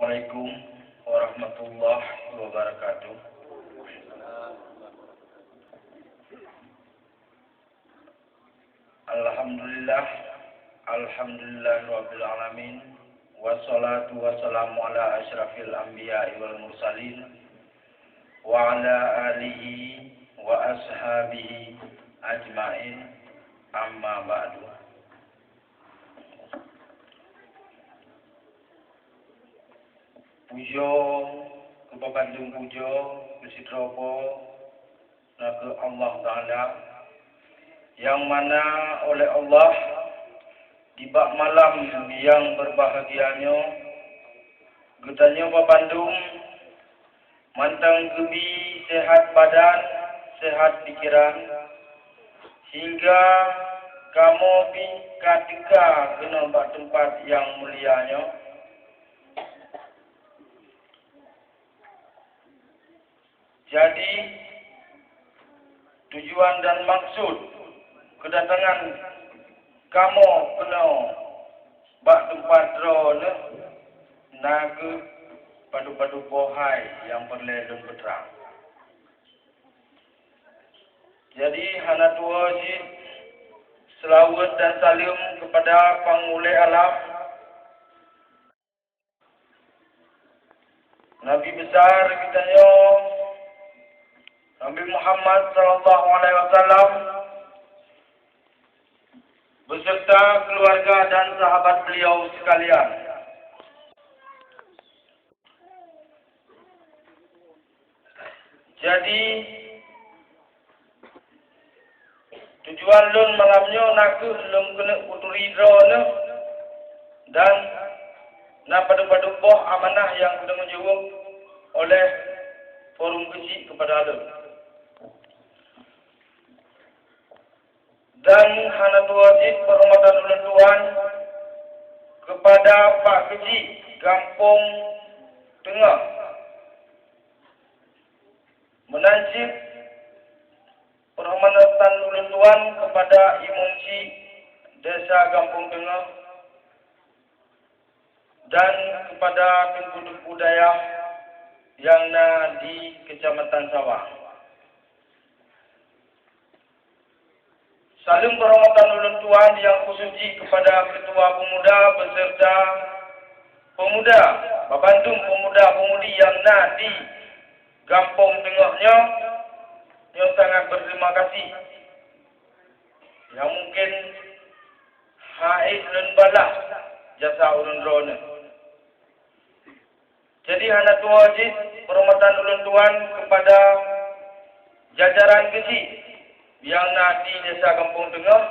Assalamualaikum warahmatullahi wabarakatuh. Alhamdulillahirabbil alamin. Wassalatu wassalamu ala asyrafil anbiya'i wal mursalin wa ala alihi wa ashabihi ajmain. Amma ba'du. Pujo kepabandung pujo bersitropo ke Allah Ta'ala yang mana oleh Allah di bak malam yang berbahagianya getanya babandung mantang gebi sehat badan, sehat pikiran hingga kamu ketika kena bak tempat yang mulianya. Jadi tujuan dan maksud kedatangan kamu kena bak tempat drone naga padu-padu bohai yang berlelun berterang. Jadi hana tua jid selawat dan salim kepada pangulai alam Nabi besar kitanya Nabi Muhammad sallallahu alaihi wasallam beserta keluarga dan sahabat beliau sekalian. Jadi tujuan lun malamnya nak lum kena uturi drone dan nak padu-padu boh amanah yang kena menjawab oleh forum kecil kepada lun. Dan hana wajib perhormatan ulun tuan kepada Pak Keji Kampung Tengah menancip perhormatan ulun tuan kepada Imam Ci Desa Kampung Tengah dan kepada penduduk budaya yang di Kecamatan Sawah. Saling perhormatan ulun tuan yang khususi kepada ketua pemuda beserta pemuda, Babandung pemuda-pemudi yang di Kampung Tengahnya, yang sangat berterima kasih. Yang mungkin haid ulun balah jasa ulun drone. Jadi hana wajib perhormatan ulun tuan kepada jajaran kecil yang di Desa Kampung Tengah